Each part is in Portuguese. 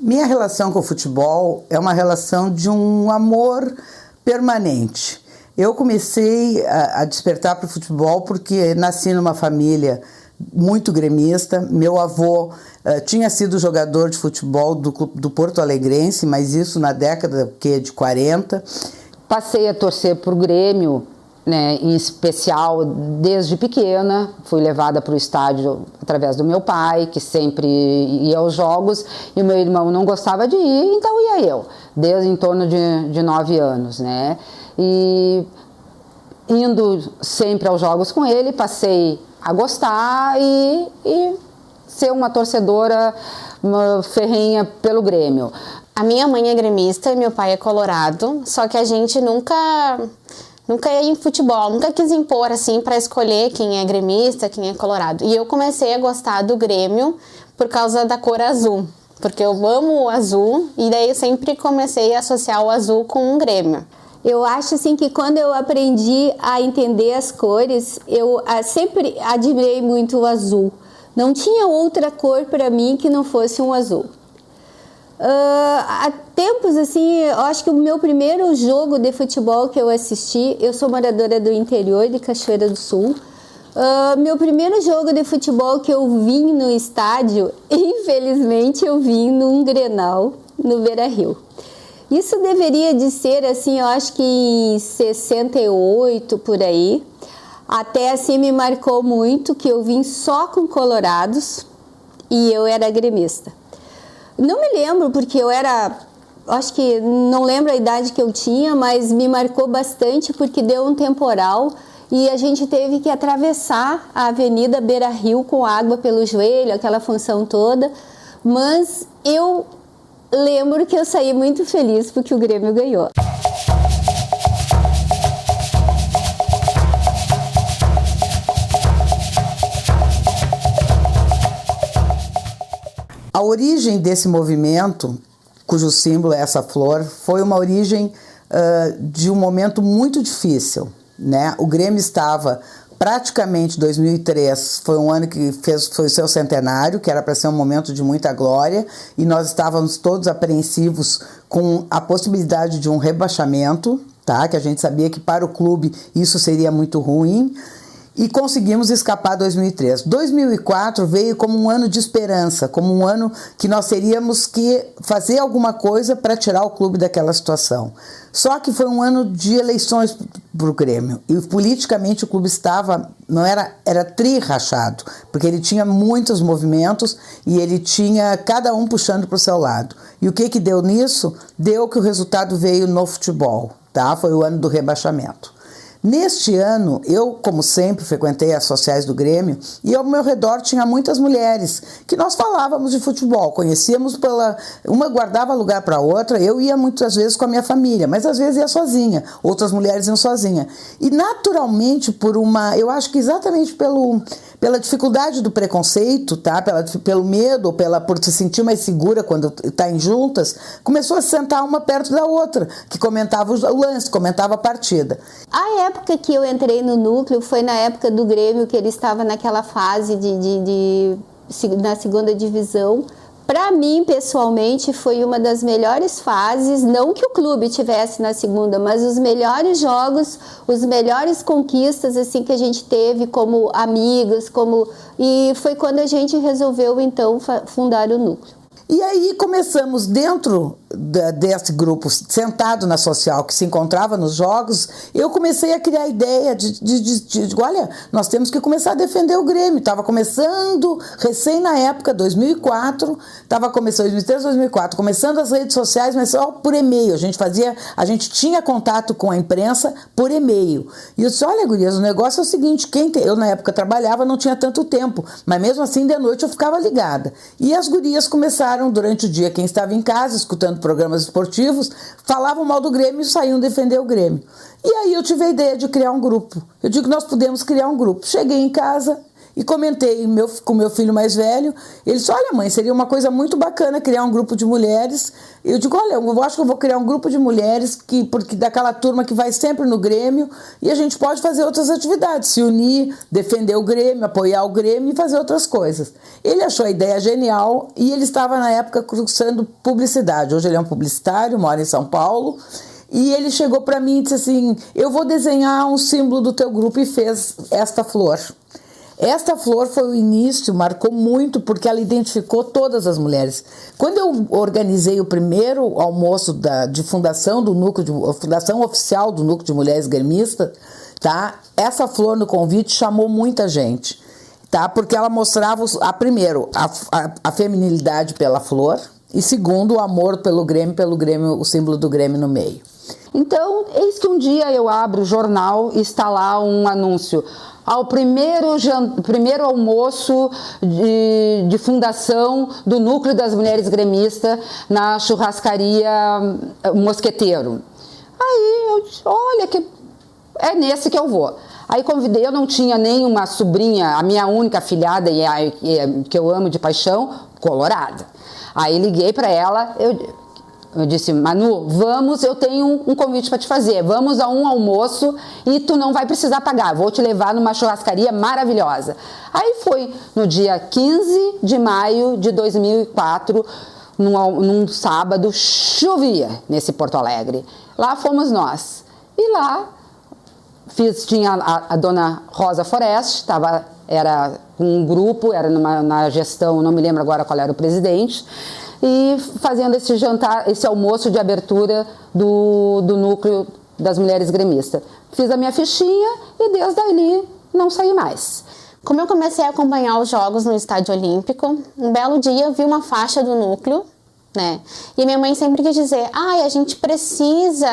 Minha relação com o futebol é uma relação de um amor permanente. Eu comecei a despertar para o futebol porque nasci numa família muito gremista. Meu avô tinha sido jogador de futebol do Porto Alegrense, mas isso na década de 40. Passei a torcer por Grêmio, né, em especial desde pequena. Fui levada para o estádio através do meu pai, que sempre ia aos jogos, e o meu irmão não gostava de ir, então ia eu, desde em torno de 9 anos, né? E indo sempre aos jogos com ele, passei a gostar e ser uma torcedora ferrenha pelo Grêmio. A minha mãe é gremista e meu pai é colorado, só que a gente nunca ia em futebol, nunca quis impor assim para escolher quem é gremista, quem é colorado. E eu comecei a gostar do Grêmio por causa da cor azul, porque eu amo o azul e daí eu sempre comecei a associar o azul com o Grêmio. Eu acho assim que quando eu aprendi a entender as cores, eu sempre admirei muito o azul. Não tinha outra cor para mim que não fosse um azul. Há tempos assim, eu acho que o meu primeiro jogo de futebol que eu assisti, eu sou moradora do interior de Cachoeira do Sul. Meu primeiro jogo de futebol que eu vim no estádio, infelizmente eu vim num Grenal no Beira-Rio. Isso deveria de ser assim, eu acho que em 68 por aí. Até assim me marcou muito que eu vim só com colorados e eu era gremista. Não me lembro porque eu era, acho que não lembro a idade que eu tinha, mas me marcou bastante porque deu um temporal e a gente teve que atravessar a Avenida Beira-Rio com água pelo joelho, aquela função toda. Mas eu lembro que eu saí muito feliz porque o Grêmio ganhou. A origem desse movimento, cujo símbolo é essa flor, foi uma origem de um momento muito difícil, né? O Grêmio estava praticamente 2003, foi um ano que foi o seu centenário, que era para ser um momento de muita glória, e nós estávamos todos apreensivos com a possibilidade de um rebaixamento, tá? Que a gente sabia que para o clube isso seria muito ruim. E conseguimos escapar 2003. 2004 veio como um ano de esperança, como um ano que nós teríamos que fazer alguma coisa para tirar o clube daquela situação. Só que foi um ano de eleições para o Grêmio. E politicamente o clube era tri-rachado, porque ele tinha muitos movimentos e ele tinha cada um puxando para o seu lado. E o que deu nisso? Deu que o resultado veio no futebol, tá? Foi o ano do rebaixamento. Neste ano, eu, como sempre, frequentei as sociais do Grêmio e ao meu redor tinha muitas mulheres que nós falávamos de futebol, conhecíamos uma guardava lugar para a outra, eu ia muitas vezes com a minha família, mas às vezes ia sozinha, outras mulheres iam sozinha. E naturalmente, eu acho que exatamente pela dificuldade do preconceito, tá? Pelo medo, por se sentir mais segura quando está em juntas, começou a se sentar uma perto da outra, que comentava o lance, comentava a partida. A época que eu entrei no núcleo foi na época do Grêmio, que ele estava naquela fase na segunda divisão. Para mim, pessoalmente, foi uma das melhores fases, não que o clube tivesse na segunda, mas os melhores jogos, os melhores conquistas assim que a gente teve como amigas, e foi quando a gente resolveu então fundar o núcleo. E aí começamos dentro desse grupo, sentado na social, que se encontrava nos jogos, eu comecei a criar a ideia de olha, nós temos que começar a defender o Grêmio. Estava começando, recém na época, 2004, estava começando, 2003, 2004, começando as redes sociais, mas só por e-mail. A gente tinha contato com a imprensa por e-mail. E eu disse, olha, gurias, o negócio é o seguinte, eu na época trabalhava, não tinha tanto tempo, mas mesmo assim de noite eu ficava ligada. E as gurias começaram durante o dia, quem estava em casa, escutando programas esportivos, falavam mal do Grêmio e saíam defender o Grêmio. E aí eu tive a ideia de criar um grupo. Eu digo que nós podemos criar um grupo. Cheguei em casa e comentei com meu filho mais velho. Ele disse, olha mãe, seria uma coisa muito bacana criar um grupo de mulheres. Eu digo, olha, eu acho que eu vou criar um grupo de mulheres porque daquela turma que vai sempre no Grêmio, e a gente pode fazer outras atividades, se unir, defender o Grêmio, apoiar o Grêmio e fazer outras coisas. Ele achou a ideia genial e ele estava na época cursando publicidade. Hoje ele é um publicitário, mora em São Paulo. E ele chegou para mim e disse assim, eu vou desenhar um símbolo do teu grupo, e fez esta flor. Esta flor foi o início, marcou muito, porque ela identificou todas as mulheres. Quando eu organizei o primeiro almoço de fundação do núcleo, fundação oficial do Núcleo de Mulheres Gremistas, tá? Essa flor no convite chamou muita gente, tá? Porque ela mostrava, primeiro, a feminilidade pela flor, e segundo, o amor pelo Grêmio, o símbolo do Grêmio no meio. Então, eis que um dia eu abro o jornal e está lá um anúncio. Ao primeiro almoço de fundação do Núcleo das Mulheres Gremistas na churrascaria Mosqueteiro. Aí eu disse, olha, que é nesse que eu vou. Aí convidei, eu não tinha nenhuma sobrinha, a minha única afilhada, que eu amo de paixão, colorada. Aí liguei para ela, eu disse, Manu, eu tenho um convite para te fazer, vamos a um almoço e tu não vai precisar pagar, vou te levar numa churrascaria maravilhosa. Aí foi no dia 15 de maio de 2004, num sábado, chovia nesse Porto Alegre. Lá fomos nós. E lá tinha a dona Rosa Forest, era um grupo, era na gestão, não me lembro agora qual era o presidente, e fazendo esse jantar, esse almoço de abertura do Núcleo das Mulheres Gremistas. Fiz a minha fichinha e desde ali não saí mais. Como eu comecei a acompanhar os jogos no Estádio Olímpico, um belo dia eu vi uma faixa do núcleo, né? E a minha mãe sempre quis dizer, a gente precisa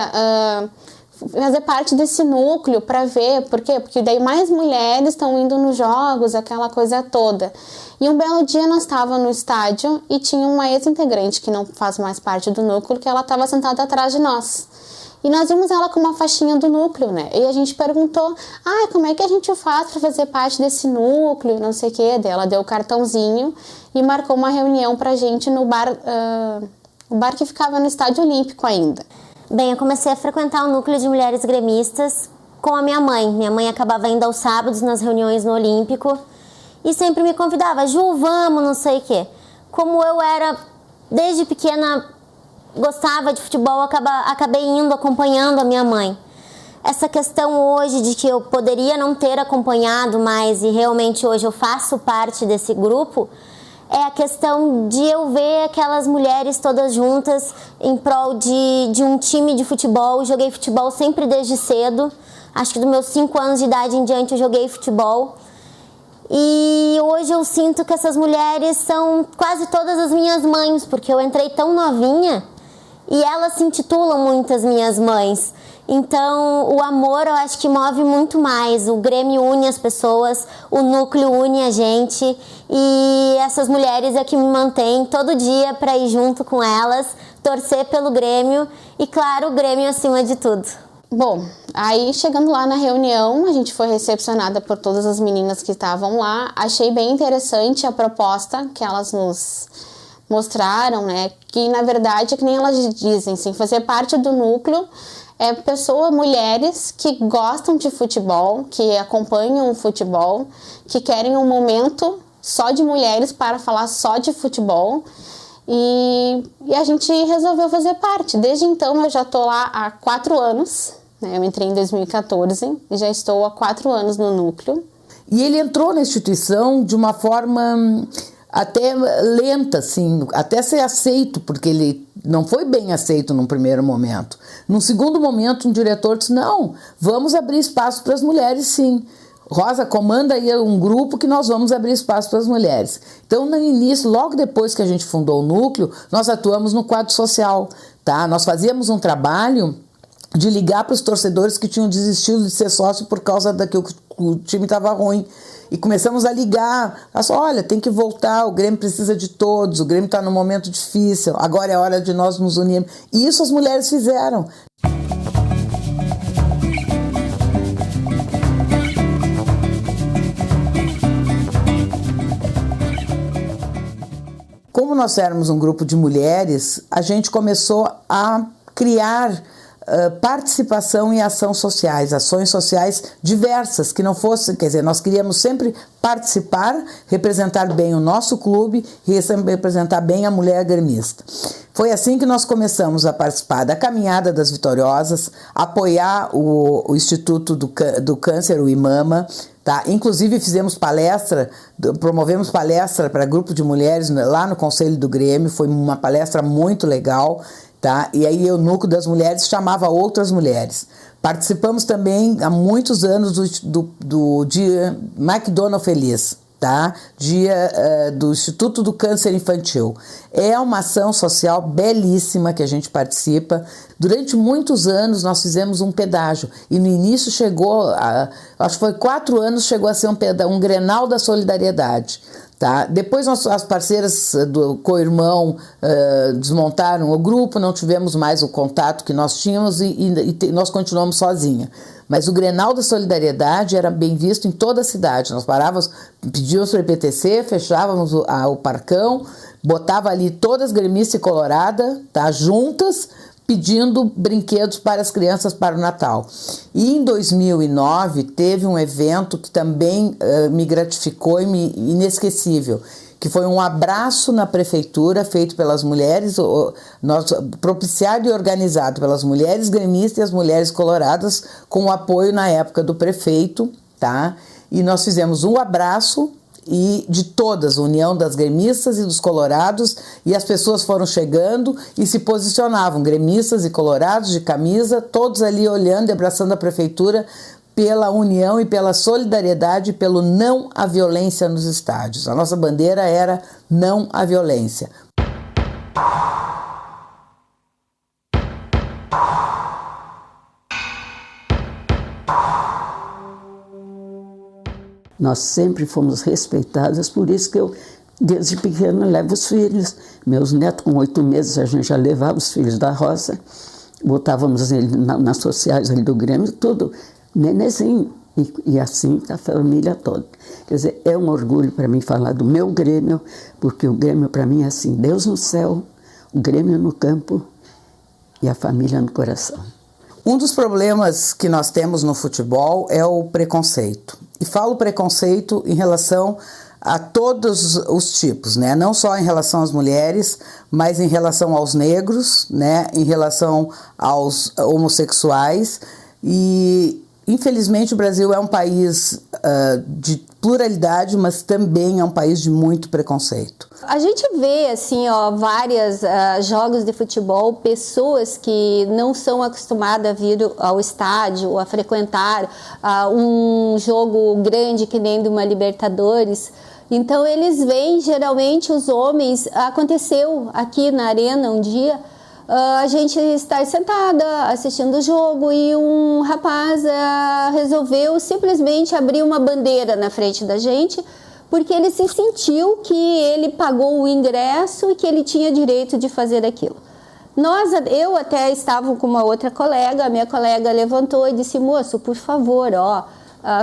fazer parte desse núcleo para ver, por quê? Porque daí mais mulheres estão indo nos jogos, aquela coisa toda. E um belo dia nós estávamos no estádio e tinha uma ex-integrante que não faz mais parte do núcleo, que ela estava sentada atrás de nós. E nós vimos ela com uma faixinha do núcleo, né? E a gente perguntou, como é que a gente faz para fazer parte desse núcleo, não sei o quê. Daí ela deu o cartãozinho e marcou uma reunião pra gente no bar, o bar que ficava no Estádio Olímpico ainda. Bem, eu comecei a frequentar o Núcleo de Mulheres Gremistas com a minha mãe. Minha mãe acabava indo aos sábados nas reuniões no Olímpico e sempre me convidava, Ju, vamos, não sei o quê. Como eu era, desde pequena, gostava de futebol, acabei indo, acompanhando a minha mãe. Essa questão hoje de que eu poderia não ter acompanhado mais e realmente hoje eu faço parte desse grupo, é a questão de eu ver aquelas mulheres todas juntas em prol de um time de futebol. Eu joguei futebol sempre desde cedo, acho que dos meus 5 anos de idade em diante eu joguei futebol. E hoje eu sinto que essas mulheres são quase todas as minhas mães, porque eu entrei tão novinha e elas se intitulam muitas minhas mães. Então, o amor eu acho que move muito mais. O Grêmio une as pessoas, o núcleo une a gente. E essas mulheres é que me mantêm todo dia para ir junto com elas, torcer pelo Grêmio e, claro, o Grêmio acima de tudo. Bom, aí chegando lá na reunião, a gente foi recepcionada por todas as meninas que estavam lá. Achei bem interessante a proposta que elas nos mostraram, né? Que, na verdade, é que nem elas dizem, assim, fazer parte do núcleo mulheres que gostam de futebol, que acompanham o futebol, que querem um momento só de mulheres para falar só de futebol. E a gente resolveu fazer parte. Desde então eu já estou lá há 4 anos, né? Eu entrei em 2014 e já estou há 4 anos no núcleo. E ele entrou na instituição de uma forma até lenta, assim, até ser aceito, porque ele não foi bem aceito num primeiro momento. Num segundo momento, um diretor disse, não, vamos abrir espaço para as mulheres, sim. Rosa, comanda aí um grupo que nós vamos abrir espaço para as mulheres. Então, no início, logo depois que a gente fundou o núcleo, nós atuamos no quadro social, tá? Nós fazíamos um trabalho de ligar para os torcedores que tinham desistido de ser sócio por causa que o time estava ruim. E começamos a ligar, olha, tem que voltar, o Grêmio precisa de todos, o Grêmio está num momento difícil, agora é hora de nós nos unirmos. E isso as mulheres fizeram. como nós éramos um grupo de mulheres, a gente começou a criar participação em ações sociais diversas, que não fossem, quer dizer, nós queríamos sempre participar, representar bem o nosso clube e representar bem a mulher gremista. Foi assim que nós começamos a participar da Caminhada das Vitoriosas, apoiar o Instituto do Câncer, o IMAMA, tá? Inclusive promovemos palestra para grupo de mulheres lá no Conselho do Grêmio, foi uma palestra muito legal. Tá? E aí o Núcleo das Mulheres chamava outras mulheres. Participamos também há muitos anos do Dia McDonald Feliz, tá? Dia do Instituto do Câncer Infantil. É uma ação social belíssima que a gente participa. Durante muitos anos nós fizemos um pedágio e no início acho que foi 4 anos, chegou a ser um Grenal da Solidariedade. Tá? Depois as parceiras do co-irmão desmontaram o grupo, não tivemos mais o contato que nós tínhamos e nós continuamos sozinhas. Mas o Grenal da Solidariedade era bem visto em toda a cidade. Nós parávamos, pedíamos para o IPTC, fechávamos o parcão, botava ali todas gremistas e colorada, tá? Juntas, pedindo brinquedos para as crianças para o Natal. E em 2009 teve um evento que também me gratificou e inesquecível, que foi um abraço na prefeitura feito pelas mulheres, propiciado e organizado pelas mulheres gremistas e as mulheres coloradas, com o apoio na época do prefeito, tá? E nós fizemos um abraço e de todas, a união das gremistas e dos colorados, e as pessoas foram chegando e se posicionavam, gremistas e colorados de camisa, todos ali olhando e abraçando a prefeitura pela união e pela solidariedade e pelo não à violência nos estádios. A nossa bandeira era não à violência. Nós sempre fomos respeitadas, por isso que eu, desde pequena, levo os filhos. Meus netos, com 8 meses, a gente já levava os filhos da roça, botávamos ele nas sociais ali do Grêmio, tudo, nenezinho, e assim a família toda. Quer dizer, é um orgulho para mim falar do meu Grêmio, porque o Grêmio para mim é assim, Deus no céu, o Grêmio no campo e a família no coração. Um dos problemas que nós temos no futebol é o preconceito. E falo preconceito em relação a todos os tipos, né? Não só em relação às mulheres, mas em relação aos negros, né? Em relação aos homossexuais. E, infelizmente, o Brasil é um país de pluralidade, mas também é um país de muito preconceito. A gente vê, assim, vários jogos de futebol, pessoas que não são acostumadas a vir ao estádio, a frequentar um jogo grande que nem de uma Libertadores. Então, eles veem, geralmente, os homens. Aconteceu aqui na arena um dia, a gente está sentada assistindo o jogo e um rapaz resolveu simplesmente abrir uma bandeira na frente da gente, porque ele se sentiu que ele pagou o ingresso e que ele tinha direito de fazer aquilo. Eu até estava com uma outra colega, a minha colega levantou e disse: moço, por favor,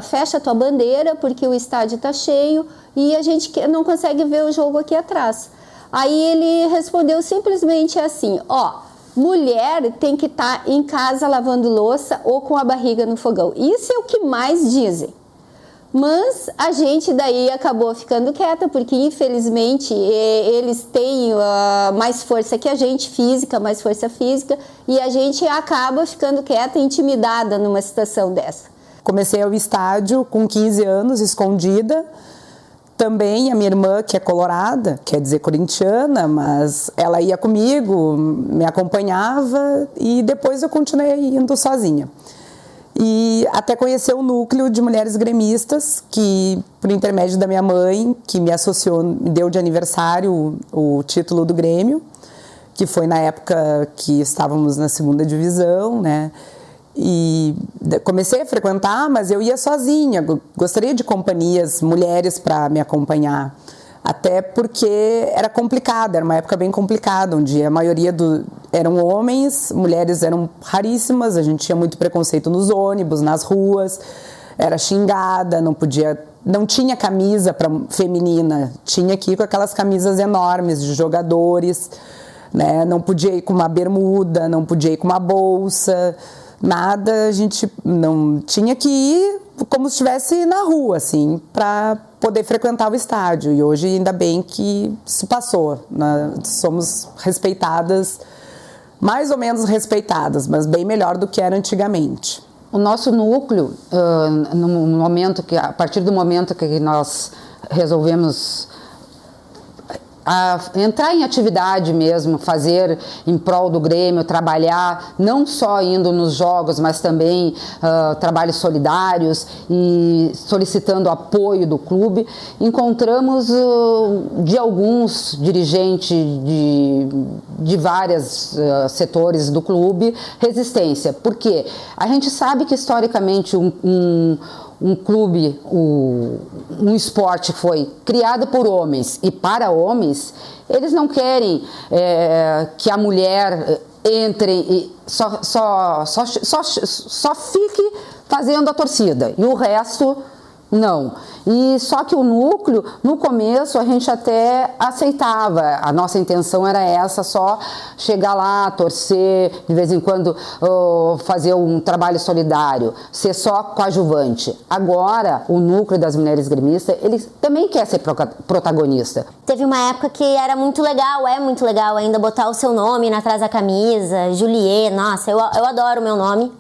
fecha a tua bandeira porque o estádio está cheio e a gente não consegue ver o jogo aqui atrás. Aí ele respondeu simplesmente assim: mulher tem que estar em casa lavando louça ou com a barriga no fogão. Isso é o que mais dizem. Mas a gente daí acabou ficando quieta, porque infelizmente eles têm mais força que a gente, mais força física, e a gente acaba ficando quieta, intimidada numa situação dessa. Comecei ao estádio com 15 anos, escondida. Também a minha irmã, que é colorada, quer dizer corintiana, mas ela ia comigo, me acompanhava e depois eu continuei indo sozinha. E até conhecer o núcleo de mulheres gremistas, que por intermédio da minha mãe, que me associou, me deu de aniversário o título do Grêmio, que foi na época que estávamos na 2ª divisão, né? E comecei a frequentar, mas eu ia sozinha, gostaria de companhias, mulheres para me acompanhar, até porque era complicado, era uma época bem complicada, onde a maioria eram homens, mulheres eram raríssimas, a gente tinha muito preconceito nos ônibus, nas ruas, era xingada, não podia não tinha camisa feminina, tinha que ir com aquelas camisas enormes de jogadores, né? Não podia ir com uma bermuda, não podia ir com uma bolsa, nada, a gente não tinha que ir como se estivesse na rua, assim, para poder frequentar o estádio. E hoje, ainda bem que isso passou, né? Somos respeitadas, mais ou menos respeitadas, mas bem melhor do que era antigamente. O nosso núcleo, a partir do momento que nós resolvemos entrar em atividade mesmo, fazer em prol do Grêmio, trabalhar não só indo nos jogos, mas também trabalhos solidários e solicitando apoio do clube, encontramos de alguns dirigentes de vários setores do clube resistência. Por quê? A gente sabe que historicamente um clube, um esporte foi criado por homens e para homens, eles não querem que a mulher entre e só fique fazendo a torcida e o resto não. E só que o núcleo, no começo, a gente até aceitava. A nossa intenção era essa, só chegar lá, torcer, de vez em quando fazer um trabalho solidário, ser só coadjuvante. Agora, o núcleo das mulheres gremistas, ele também quer ser protagonista. Teve uma época que era muito legal, é muito legal ainda botar o seu nome atrás da camisa, Juliet, nossa, eu adoro o meu nome.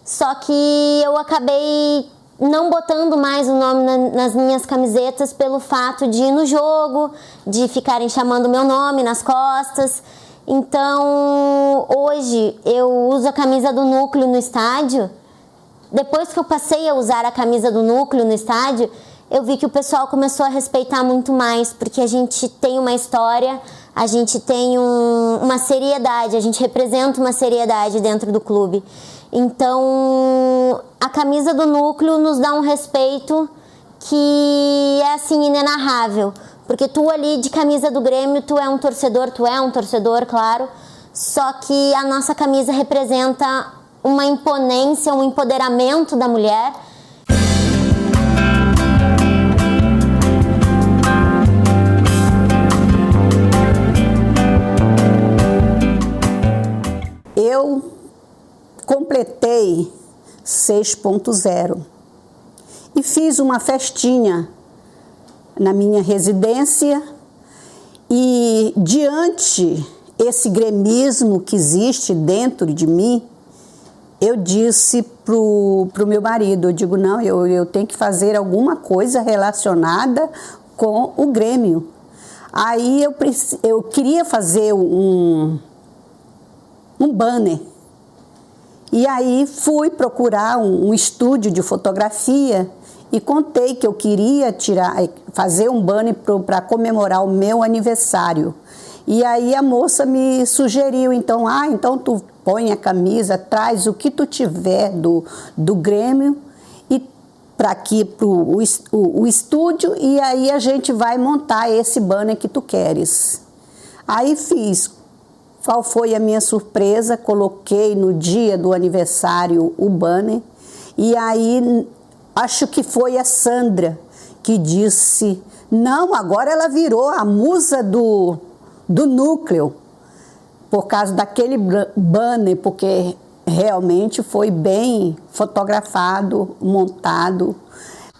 Só que eu acabei não botando mais o nome nas minhas camisetas pelo fato de ir no jogo, de ficarem chamando meu nome nas costas. Então, hoje eu uso a camisa do núcleo no estádio. Depois que eu passei a usar a camisa do núcleo no estádio, eu vi que o pessoal começou a respeitar muito mais, porque a gente tem uma história, a gente tem uma seriedade, a gente representa uma seriedade dentro do clube. Então, a camisa do núcleo nos dá um respeito que é, assim, inenarrável. Porque tu ali de camisa do Grêmio, tu é um torcedor, claro. Só que a nossa camisa representa uma imponência, um empoderamento da mulher. Eu completei 6.0 e fiz uma festinha na minha residência e diante esse gremismo que existe dentro de mim, eu disse pro meu marido, eu digo, não, eu tenho que fazer alguma coisa relacionada com o Grêmio. Aí eu queria fazer um banner. E aí fui procurar um estúdio de fotografia e contei que eu queria fazer um banner para comemorar o meu aniversário. E aí a moça me sugeriu, então tu põe a camisa, traz o que tu tiver do Grêmio e para aqui o estúdio, e aí a gente vai montar esse banner que tu queres. Aí fiz. Qual foi a minha surpresa? Coloquei no dia do aniversário o banner e aí acho que foi a Sandra que disse, não, agora ela virou a musa do núcleo por causa daquele banner, porque realmente foi bem fotografado, montado.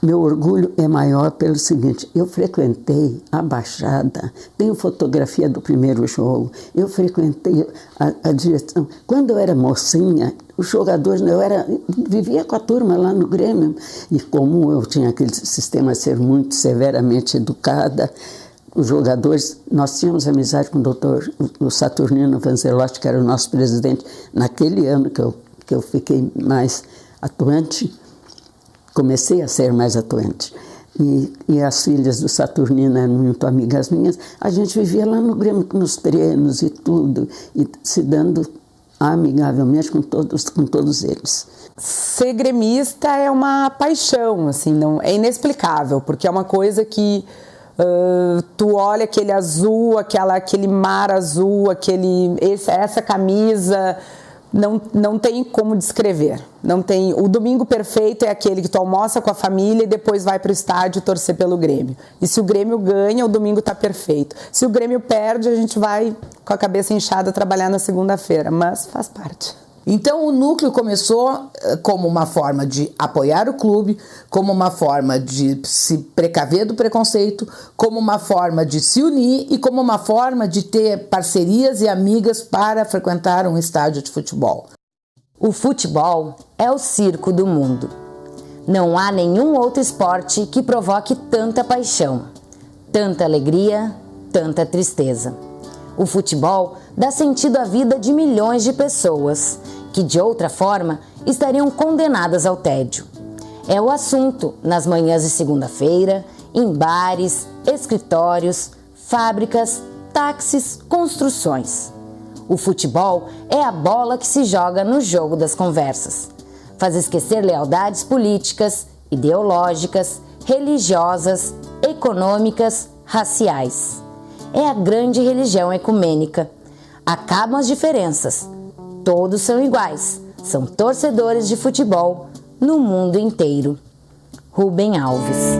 Meu orgulho é maior pelo seguinte, eu frequentei a Baixada, tenho fotografia do primeiro jogo, eu frequentei a direção. Quando eu era mocinha, os jogadores, vivia com a turma lá no Grêmio, e como eu tinha aquele sistema de ser muito severamente educada, os jogadores, nós tínhamos amizade com o Saturnino Vanzelotti, que era o nosso presidente, naquele ano que eu fiquei mais atuante, comecei a ser mais atuante. E as filhas do Saturnino eram muito amigas minhas. A gente vivia lá no Grêmio, nos treinos e tudo, e se dando amigavelmente com todos eles. Ser gremista é uma paixão, assim, não, é inexplicável, porque é uma coisa que tu olha aquele azul, aquele mar azul, essa camisa, não tem como descrever. Não tem. O domingo perfeito é aquele que tu almoça com a família e depois vai para o estádio torcer pelo Grêmio. E se o Grêmio ganha, o domingo está perfeito. Se o Grêmio perde, a gente vai com a cabeça inchada trabalhar na segunda-feira, mas faz parte. Então o núcleo começou como uma forma de apoiar o clube, como uma forma de se precaver do preconceito, como uma forma de se unir e como uma forma de ter parcerias e amigas para frequentar um estádio de futebol. O futebol é o circo do mundo. Não há nenhum outro esporte que provoque tanta paixão, tanta alegria, tanta tristeza. O futebol dá sentido à vida de milhões de pessoas que, de outra forma, estariam condenadas ao tédio. É o assunto nas manhãs de segunda-feira, em bares, escritórios, fábricas, táxis, construções. O futebol é a bola que se joga no jogo das conversas. Faz esquecer lealdades políticas, ideológicas, religiosas, econômicas, raciais. É a grande religião ecumênica. Acabam as diferenças. Todos são iguais. São torcedores de futebol no mundo inteiro. Rubem Alves.